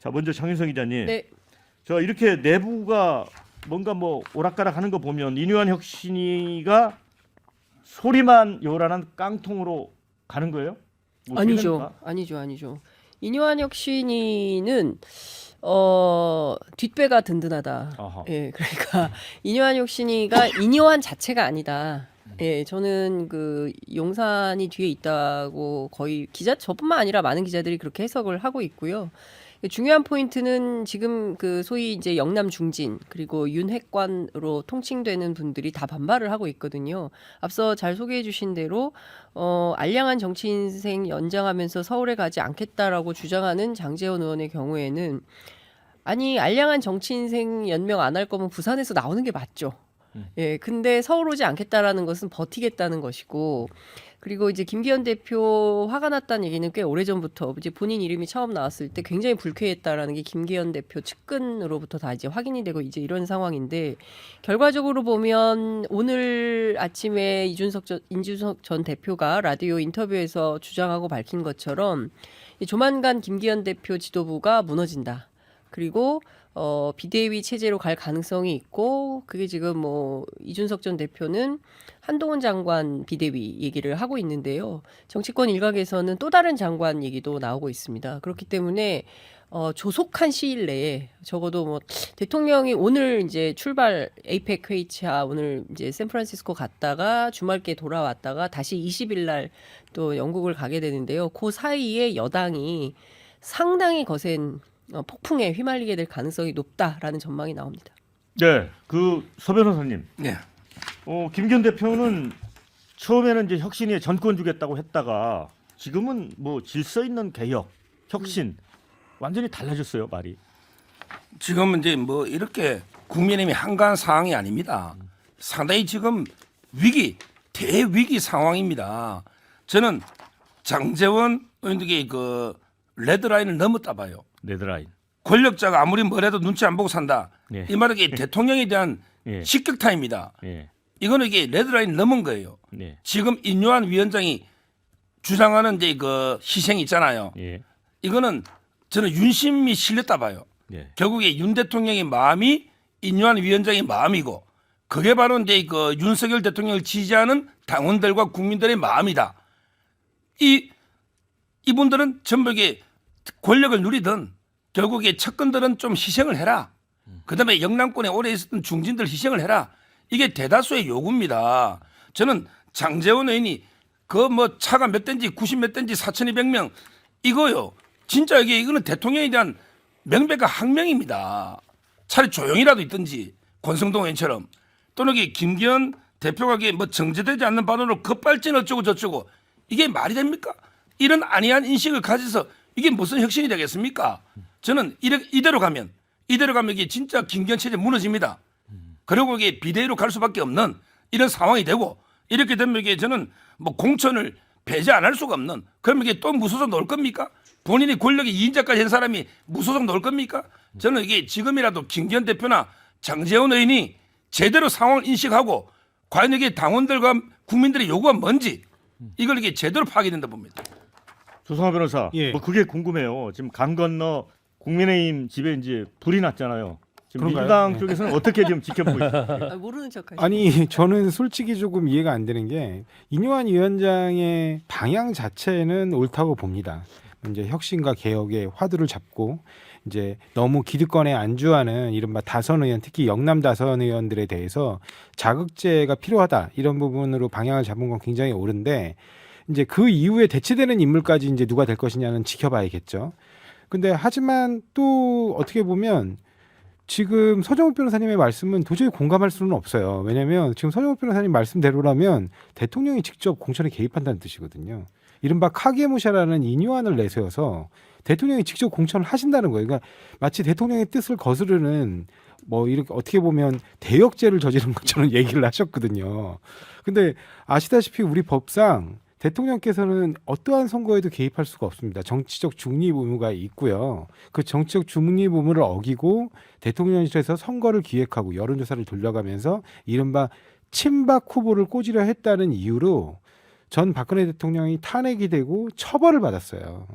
자, 먼저 장윤성 기자님. 네. 저 이렇게 내부가 뭔가 뭐 오락가락하는 거 보면 이뇨한 혁신위가 소리만 요란한 깡통으로 가는 거예요? 뭐 어떻게 됩니까? 아니죠. 이뇨한 혁신위는 뒷배가 든든하다. 아하. 예, 그러니까 이뇨한 혁신위가 이뇨한 자체가 아니다. 예, 저는 그 용산이 뒤에 있다고 거의 저뿐만 아니라 많은 기자들이 그렇게 해석을 하고 있고요. 중요한 포인트는 지금 그 소위 이제 영남 중진 그리고 윤핵관으로 통칭되는 분들이 다 반발을 하고 있거든요. 앞서 잘 소개해 주신 대로 알량한 정치 인생 연장하면서 서울에 가지 않겠다라고 주장하는 장제원 의원의 경우에는 아니 알량한 정치 인생 연명 안 할 거면 부산에서 나오는 게 맞죠. 예, 근데 서울 오지 않겠다라는 것은 버티겠다는 것이고, 그리고 이제 김기현 대표 화가 났다는 얘기는 꽤 오래전부터 이제 본인 이름이 처음 나왔을 때 굉장히 불쾌했다라는 게 김기현 대표 측근으로부터 다 이제 확인이 되고 이제 이런 상황인데, 결과적으로 보면 오늘 아침에 이준석 전 대표가 라디오 인터뷰에서 주장하고 밝힌 것처럼 조만간 김기현 대표 지도부가 무너진다. 그리고 비대위 체제로 갈 가능성이 있고, 그게 지금 뭐 이준석 전 대표는 한동훈 장관 비대위 얘기를 하고 있는데요. 정치권 일각에서는 또 다른 장관 얘기도 나오고 있습니다. 그렇기 때문에 조속한 시일 내에 적어도 뭐 대통령이 오늘 이제 출발 에이펙 회의차 오늘 이제 샌프란시스코 갔다가 주말께 돌아왔다가 다시 20일 날 또 영국을 가게 되는데요. 그 사이에 여당이 상당히 거센 폭풍에 휘말리게 될 가능성이 높다라는 전망이 나옵니다. 네, 그 서 변호사님. 네. 김기현 대표는 처음에는 이제 혁신위에 전권 주겠다고 했다가 지금은 뭐 질서 있는 개혁, 혁신 완전히 달라졌어요, 말이. 지금은 이제 뭐 이렇게 국민의힘이 한가한 상황이 아닙니다. 상당히 지금 대위기 상황입니다. 저는 장제원 의원에게 그 레드라인을 넘었다 봐요. 레드라인. 권력자가 아무리 뭐래도 눈치 안 보고 산다. 예. 이 말은 이게 대통령에 대한 예. 식격타입니다. 예. 이거는 이게 레드라인 넘은 거예요. 네. 지금 인요한 위원장이 주장하는 이제 그 희생 있잖아요. 예. 이거는 저는 윤심이 실렸다 봐요. 예. 결국에 윤 대통령의 마음이 인요한 위원장의 마음이고, 그게 바로 이제 그 윤석열 대통령을 지지하는 당원들과 국민들의 마음이다. 이분들은 전부 이게 권력을 누리든 결국에 측근들은 좀 희생을 해라. 그다음에 영남권에 오래 있었던 중진들 희생을 해라. 이게 대다수의 요구입니다. 저는 장제원 의원이 그 뭐 차가 몇 대인지 90 몇 대인지 4,200명 이거요. 진짜 이거는 대통령에 대한 명백한 항명입니다. 차라리 조용히라도 있든지 권성동 의원처럼, 또는 이게 김기현 대표가 뭐 정제되지 않는 발언으로 급발진 어쩌고 저쩌고, 이게 말이 됩니까? 이런 안이한 인식을 가져서 이게 무슨 혁신이 되겠습니까? 저는 이대로 가면 이게 진짜 김기현 체제 무너집니다. 그리고 이게 비대위로 갈 수밖에 없는 이런 상황이 되고, 이렇게 되면 이게 저는 뭐 공천을 배제 안 할 수가 없는, 그럼 이게 또 무소속 넣을 겁니까? 본인이 권력의 2인자까지 한 사람이 무소속 넣을 겁니까? 저는 이게 지금이라도 김기현 대표나 장제원 의원이 제대로 상황을 인식하고 과연 이게 당원들과 국민들의 요구가 뭔지 이걸 이게 제대로 파악해야 된다 봅니다. 조성하 변호사, 예. 뭐 그게 궁금해요. 지금 강 건너 국민의힘 집에 이제 불이 났잖아요. 지금 그런가요? 민주당 네. 쪽에서는 어떻게 지금 지켜보고 있어요? 모르는 척하시죠. 아니 저는 솔직히 조금 이해가 안 되는 게 이뇨한 위원장의 방향 자체는 옳다고 봅니다. 이제 혁신과 개혁의 화두를 잡고 이제 너무 기득권에 안주하는 이른바 다선 의원, 특히 영남 다선 의원들에 대해서 자극제가 필요하다, 이런 부분으로 방향을 잡은 건 굉장히 옳은데, 이제 그 이후에 대체되는 인물까지 이제 누가 될 것이냐는 지켜봐야겠죠. 근데 하지만 또 어떻게 보면 지금 서정욱 변호사님의 말씀은 도저히 공감할 수는 없어요. 왜냐하면 지금 서정욱 변호사님 말씀대로라면 대통령이 직접 공천에 개입한다는 뜻이거든요. 이른바 카게무샤라는 인요안을 내세워서 대통령이 직접 공천을 하신다는 거예요. 그러니까 마치 대통령의 뜻을 거스르는, 뭐 이렇게 어떻게 보면 대역죄를 저지른 것처럼 얘기를 하셨거든요. 근데 아시다시피 우리 법상 대통령께서는 어떠한 선거에도 개입할 수가 없습니다. 정치적 중립 의무가 있고요. 그 정치적 중립 의무를 어기고 대통령실에서 선거를 기획하고 여론조사를 돌려가면서 이른바 친박 후보를 꽂으려 했다는 이유로 전 박근혜 대통령이 탄핵이 되고 처벌을 받았어요.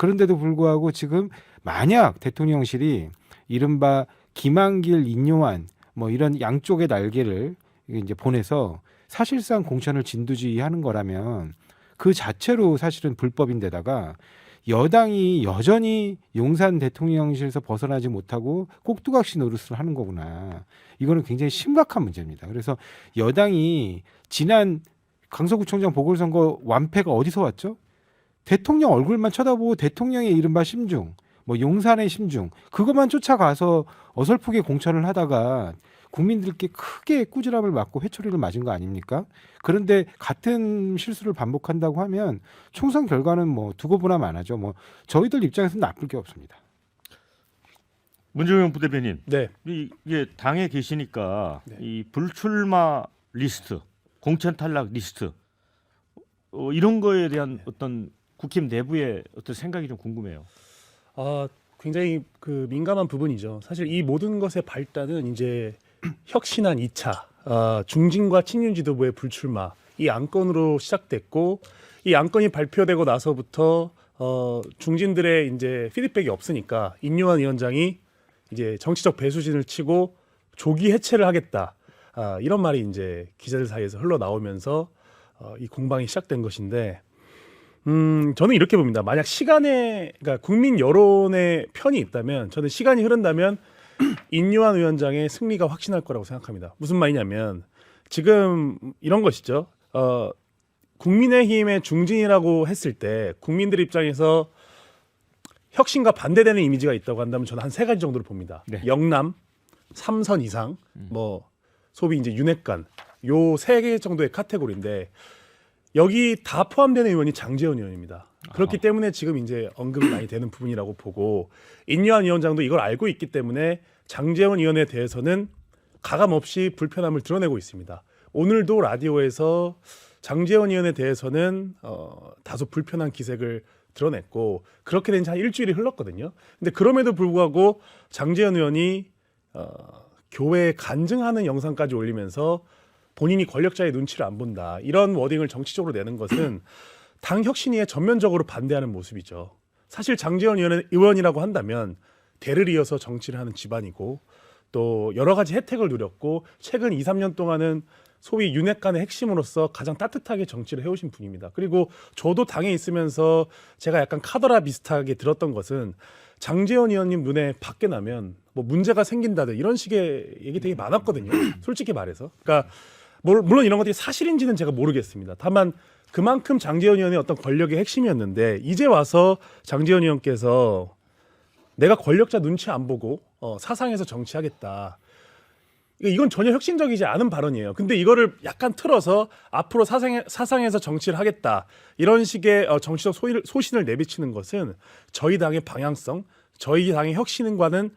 그런데도 불구하고 지금 만약 대통령실이 이른바 김한길, 인요한 뭐 이런 양쪽의 날개를 이제 보내서 사실상 공천을 진두지휘하는 거라면 그 자체로 사실은 불법인데다가 여당이 여전히 용산 대통령실에서 벗어나지 못하고 꼭두각시 노릇을 하는 거구나. 이거는 굉장히 심각한 문제입니다. 그래서 여당이 지난 강서구청장 보궐선거 완패가 어디서 왔죠? 대통령 얼굴만 쳐다보고 대통령의 이른바 심중, 뭐 용산의 심중, 그것만 쫓아가서 어설프게 공천을 하다가 국민들께 크게 꾸지람을 맞고 회초리를 맞은 거 아닙니까? 그런데 같은 실수를 반복한다고 하면 총선 결과는 뭐 두고 보나 마나죠. 뭐 저희들 입장에서는 나쁠 게 없습니다. 문재용 부대변인, 네. 이게 당에 계시니까 네. 이 불출마 리스트, 공천 탈락 리스트 이런 거에 대한 어떤 국힘 내부의 어떤 생각이 좀 궁금해요. 굉장히 그 민감한 부분이죠. 사실 이 모든 것의 발단은 이제 혁신안 2차 중진과 친윤 지도부의 불출마 이 안건으로 시작됐고 이 안건이 발표되고 나서부터 중진들의 이제 피드백이 없으니까 인요한 위원장이 이제 정치적 배수진을 치고 조기 해체를 하겠다 이런 말이 이제 기자들 사이에서 흘러나오면서 이 공방이 시작된 것인데 저는 이렇게 봅니다. 만약 그러니까 국민 여론의 편이 있다면 저는 시간이 흐른다면 인요한 위원장의 승리가 확신할 거라고 생각합니다. 무슨 말이냐면 지금 이런 것이죠. 국민의힘의 중진이라고 했을 때 국민들 입장에서 혁신과 반대되는 이미지가 있다고 한다면 저는 한 세 가지 정도를 봅니다. 네. 영남, 3선 이상, 뭐 소위 이제 윤핵관 요 세 개 정도의 카테고리인데 여기 다 포함되는 의원이 장제원 의원입니다. 그렇기 때문에 지금 이제 언급이 많이 되는 부분이라고 보고 인요한 위원장도 이걸 알고 있기 때문에 장제원 의원에 대해서는 가감 없이 불편함을 드러내고 있습니다. 오늘도 라디오에서 장제원 의원에 대해서는 다소 불편한 기색을 드러냈고 그렇게 된 지 한 일주일이 흘렀거든요. 근데 그럼에도 불구하고 장제원 의원이 교회에 간증하는 영상까지 올리면서 본인이 권력자의 눈치를 안 본다. 이런 워딩을 정치적으로 내는 것은 당 혁신위에 전면적으로 반대하는 모습이죠. 사실 장제원 의원이라고 한다면 대를 이어서 정치를 하는 집안이고 또 여러 가지 혜택을 누렸고 최근 2, 3년 동안은 소위 윤핵관의 핵심으로서 가장 따뜻하게 정치를 해오신 분입니다. 그리고 저도 당에 있으면서 제가 약간 카더라 비슷하게 들었던 것은 장제원 의원님 눈에 밖에 나면 뭐 문제가 생긴다든 이런 식의 얘기 되게 많았거든요. 솔직히 말해서. 그러니까 물론 이런 것들이 사실인지는 제가 모르겠습니다. 다만 그만큼 장제원 의원의 어떤 권력의 핵심이었는데 이제 와서 장제원 의원께서 내가 권력자 눈치 안 보고 사상에서 정치하겠다. 이건 전혀 혁신적이지 않은 발언이에요. 근데 이거를 약간 틀어서 앞으로 사상에서 정치를 하겠다. 이런 식의 정치적 소신을 내비치는 것은 저희 당의 방향성, 저희 당의 혁신과는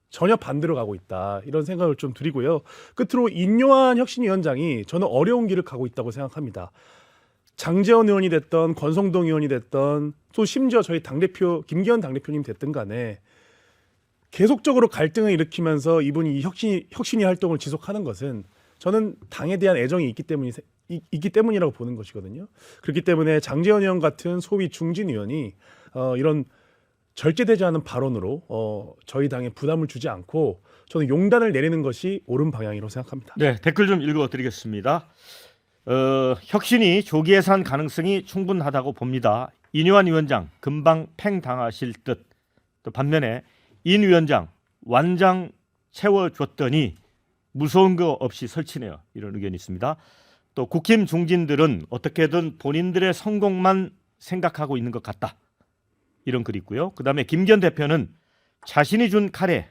전혀 반대로 가고 있다. 이런 생각을 좀 드리고요. 끝으로 인요한 혁신위원장이 저는 어려운 길을 가고 있다고 생각합니다. 장제원 의원이 됐던 권성동 의원이 됐던 또 심지어 저희 당대표 김기현 당대표님 됐든 간에 계속적으로 갈등을 일으키면서 이분이 이 혁신위 활동을 지속하는 것은 저는 당에 대한 애정이 있기 때문이라고 보는 것이거든요. 그렇기 때문에 장제원 의원 같은 소위 중진 의원이 이런 절제되지 않은 발언으로 저희 당에 부담을 주지 않고 저는 용단을 내리는 것이 옳은 방향이라고 생각합니다. 네, 댓글 좀 읽어드리겠습니다. 혁신이 조기 예산 가능성이 충분하다고 봅니다. 인요한 위원장 금방 팽 당하실 듯. 또 반면에 인 위원장 완장 채워줬더니 무서운 거 없이 설치네요. 이런 의견이 있습니다. 또 국힘 중진들은 어떻게든 본인들의 성공만 생각하고 있는 것 같다. 이런 글이 있고요. 그다음에 김기현 대표는 자신이 준 칼에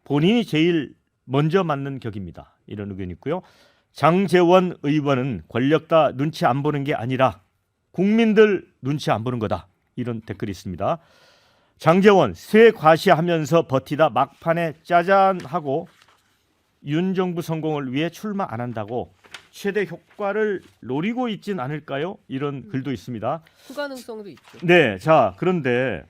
본인이 제일 먼저 맞는 격입니다. 이런 의견이 있고요. 장제원 의원은 권력다 눈치 안 보는 게 아니라 국민들 눈치 안 보는 거다. 이런 댓글이 있습니다. 장제원 쇠 과시하면서 버티다 막판에 짜잔 하고 윤 정부 성공을 위해 출마 안 한다고 최대 효과를 노리고 있진 않을까요? 이런 글도 있습니다. 불가능성도 있죠. 네, 자 그런데